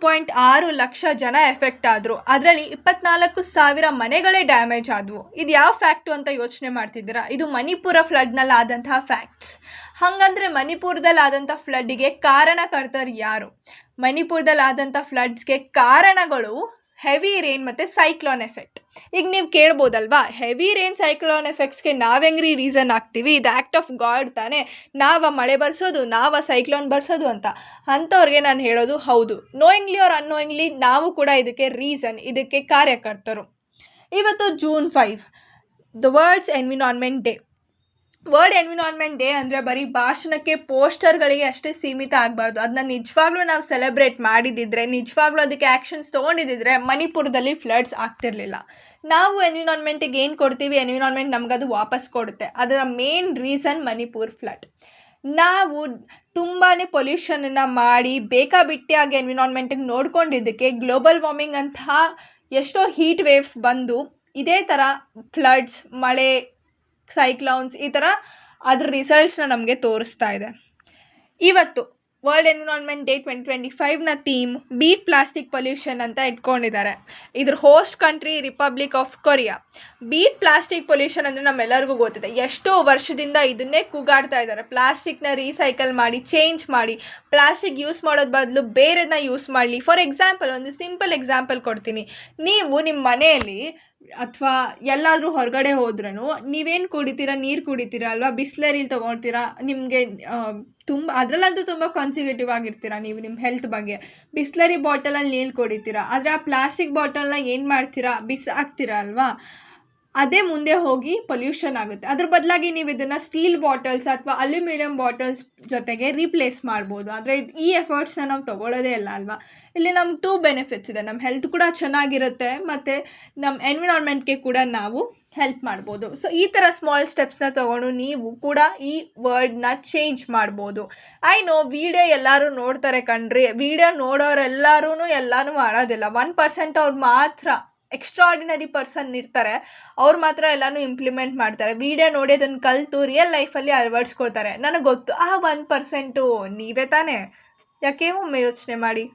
1.6 ಲಕ್ಷ ಜನ ಎಫೆಕ್ಟ್ ಆದರು. ಅದರಲ್ಲಿ 24,000 ಮನೆಗಳೇ ಡ್ಯಾಮೇಜ್ ಆದವು. ಇದು ಯಾವ ಫ್ಯಾಕ್ಟು ಅಂತ ಯೋಚನೆ ಮಾಡ್ತಿದ್ದೀರಾ? ಇದು ಮಣಿಪುರ ಫ್ಲಡ್ನಲ್ಲಿ ಆದಂತಹ ಫ್ಯಾಕ್ಟ್ಸ್. ಹಾಗಂದರೆ ಮಣಿಪುರದಲ್ಲಿ ಆದಂಥ ಫ್ಲಡ್ಡಿಗೆ ಕಾರಣಕರ್ತರು ಯಾರು? ಮಣಿಪುರದಲ್ಲಿ ಆದಂಥ ಫ್ಲಡ್ಸ್ಗೆ ಕಾರಣಗಳು ಹೆವಿ ರೇನ್ ಮತ್ತು ಸೈಕ್ಲೋನ್ ಎಫೆಕ್ಟ್. ಈಗ ನೀವು ಕೇಳ್ಬೋದಲ್ವಾ, ಹೆವಿ ರೇನ್ ಸೈಕ್ಲೋನ್ ಎಫೆಕ್ಟ್ಸ್ಗೆ ನಾವೆಂಗ್ರಿ ರೀಸನ್ ಆಗ್ತೀವಿ? ಇದು ಆ್ಯಕ್ಟ್ ಆಫ್ ಗಾಡ್ ತಾನೇ, ಮಳೆ ಬರ್ಸೋದು, ಸೈಕ್ಲೋನ್ ಬರ್ಸೋದು ಅಂತ. ಅಂಥವ್ರಿಗೆ ನಾನು ಹೇಳೋದು ಹೌದು, ನೋಯಿಂಗ್ಲಿ ಆರ್ ಅನ್ನೋಯಿಂಗ್ಲಿ ನಾವು ಕೂಡ ಇದಕ್ಕೆ ರೀಸನ್, ಇದಕ್ಕೆ ಕಾರ್ಯಕರ್ತರು. ಇವತ್ತು June 5 the world's environment day. World environment day ಅಂದರೆ ಬರೀ ಭಾಷಣಕ್ಕೆ, ಪೋಸ್ಟರ್ಗಳಿಗೆ ಅಷ್ಟೇ ಸೀಮಿತ ಆಗಬಾರ್ದು. ಅದನ್ನ ನಿಜವಾಗ್ಲೂ ನಾವು ಸೆಲೆಬ್ರೇಟ್ ಮಾಡಿದ್ದಿದ್ರೆ, ನಿಜವಾಗ್ಲೂ ಅದಕ್ಕೆ ಆ್ಯಕ್ಷನ್ಸ್ ತೊಗೊಂಡಿದ್ದಿದ್ರೆ ಮಣಿಪುರದಲ್ಲಿ ಫ್ಲಡ್ಸ್ ಆಗ್ತಿರಲಿಲ್ಲ. ನಾವು ಎನ್ವಿರಾನ್ಮೆಂಟಿಗೆ ಏನು ಕೊಡ್ತೀವಿ, ಎನ್ವಿರಾನ್ಮೆಂಟ್ ನಮಗದು ವಾಪಸ್ ಕೊಡುತ್ತೆ. ಅದರ ಮೇನ್ ರೀಸನ್ ಮಣಿಪುರ್ ಫ್ಲಡ್. ನಾವು ತುಂಬಾ ಪೊಲ್ಯೂಷನನ್ನು ಮಾಡಿ ಬೇಕಾಬಿಟ್ಟಿಯಾಗಿ ಎನ್ವಿರಾನ್ಮೆಂಟಿಗೆ ನೋಡ್ಕೊಂಡಿದ್ದಕ್ಕೆ ಗ್ಲೋಬಲ್ ವಾರ್ಮಿಂಗ್ ಅಂತಹ ಎಷ್ಟೋ ಹೀಟ್ ವೇವ್ಸ್ ಬಂದು ಇದೇ ಥರ ಫ್ಲಡ್ಸ್, ಮಳೆ, ಸೈಕ್ಲೋನ್ಸ್ ಈ ಥರ ಅದ್ರ ರಿಸಲ್ಟ್ಸ್ನ ನಮಗೆ ತೋರಿಸ್ತಾ ಇದೆ. ಇವತ್ತು ವರ್ಲ್ಡ್ ಎನ್ವಿರಾನ್ಮೆಂಟ್ ಡೇ 2025ನ ಥೀಮ್ ಬೀಟ್ ಪ್ಲಾಸ್ಟಿಕ್ ಪೊಲ್ಯೂಷನ್ ಅಂತ ಇಟ್ಕೊಂಡಿದ್ದಾರೆ. ಇದ್ರ host country republic of Korea. Beat plastic pollution ಅಂದರೆ ನಮ್ಮೆಲ್ಲರಿಗೂ ಗೊತ್ತಿದೆ. ಎಷ್ಟೋ ವರ್ಷದಿಂದ ಇದನ್ನೇ ಕೂಗಾಡ್ತಾ ಇದ್ದಾರೆ. ಪ್ಲಾಸ್ಟಿಕ್ನ ರೀಸೈಕಲ್ ಮಾಡಿ, ಚೇಂಜ್ ಮಾಡಿ, ಪ್ಲಾಸ್ಟಿಕ್ ಯೂಸ್ ಮಾಡೋದು ಬದಲು ಬೇರೆದನ್ನ ಯೂಸ್ ಮಾಡಲಿ. ಫಾರ್ ಎಕ್ಸಾಂಪಲ್, ಒಂದು ಸಿಂಪಲ್ ಎಕ್ಸಾಂಪಲ್ ಕೊಡ್ತೀನಿ. ನೀವು ನಿಮ್ಮ ಮನೆಯಲ್ಲಿ ಅಥವಾ ಎಲ್ಲಾದರೂ ಹೊರಗಡೆ ಹೋದ್ರೂ ನೀವೇನು ಕುಡಿತೀರಾ? ನೀರು ಕುಡಿತೀರಾ ಅಲ್ವಾ? ಬಿಸ್ಲರಿಲಿ ತೊಗೊಳ್ತೀರಾ. ನಿಮಗೆ ಅದರಲ್ಲಂತೂ ತುಂಬ ಕಾನ್ಸಿಕ್ಯೂಟಿವ್ ಆಗಿರ್ತೀರಾ ನೀವು ನಿಮ್ಮ ಹೆಲ್ತ್ ಬಗ್ಗೆ. ಬಿಸ್ಲರಿ ಬಾಟಲಲ್ಲಿ ನೀರು ಕುಡಿತೀರಾ, ಆದರೆ ಆ ಪ್ಲಾಸ್ಟಿಕ್ ಬಾಟಲ್ನ ಏನು ಮಾಡ್ತೀರಾ? ಬಿಸಾಕ್ತೀರಾ ಅಲ್ವಾ? ಅದೇ ಮುಂದೆ ಹೋಗಿ ಪೊಲ್ಯೂಷನ್ ಆಗುತ್ತೆ. ಅದ್ರ ಬದಲಾಗಿ ನೀವು ಇದನ್ನು ಸ್ಟೀಲ್ ಬಾಟಲ್ಸ್ ಅಥವಾ ಅಲ್ಯೂಮಿನಿಯಂ ಬಾಟಲ್ಸ್ ಜೊತೆಗೆ ರೀಪ್ಲೇಸ್ ಮಾಡ್ಬೋದು. ಆದರೆ ಈ ಎಫರ್ಟ್ಸ್ನ ನಾವು ತೊಗೊಳ್ಳೋದೇ ಇಲ್ಲ ಅಲ್ವಾ? ಇಲ್ಲಿ ನಮ್ಗೆ 2 ಬೆನಿಫಿಟ್ಸ್ ಇದೆ. ನಮ್ಮ ಹೆಲ್ತ್ ಕೂಡ ಚೆನ್ನಾಗಿರುತ್ತೆ ಮತ್ತು ನಮ್ಮ ಎನ್ವಿರಾನ್ಮೆಂಟ್ಗೆ ಕೂಡ ನಾವು ಹೆಲ್ಪ್ ಮಾಡ್ಬೋದು. ಸೊ ಈ ಥರ ಸ್ಮಾಲ್ ಸ್ಟೆಪ್ಸ್ನ ತೊಗೊಂಡು ನೀವು ಕೂಡ ಈ ವರ್ಡ್ನ ಚೇಂಜ್ ಮಾಡ್ಬೋದು. ಐ ನೋ ವಿಡಿಯೋ ಎಲ್ಲರೂ ನೋಡ್ತಾರೆ ಕಣ್ರಿ. ವಿಡಿಯೋ ನೋಡೋರೆಲ್ಲರೂ ಎಲ್ಲನೂ ಮಾಡೋದಿಲ್ಲ. 1% ಅವ್ರು ಮಾತ್ರ, ಎಕ್ಸ್ಟ್ರಾರ್ಡಿನರಿ ಪರ್ಸನ್ ಇರ್ತಾರೆ, ಅವ್ರು ಮಾತ್ರ ಎಲ್ಲನೂ ಇಂಪ್ಲಿಮೆಂಟ್ ಮಾಡ್ತಾರೆ. ವಿಡಿಯೋ ನೋಡಿ ಅದನ್ನು ಕಲಿತು ರಿಯಲ್ ಲೈಫಲ್ಲಿ ಅಳವಡಿಸ್ಕೊಳ್ತಾರೆ. ನನಗೆ ಗೊತ್ತು, ಆ 1% ನೀವೇ ತಾನೇ. ಯಾಕೆ? ಒಮ್ಮೆ ಯೋಚನೆ ಮಾಡಿ.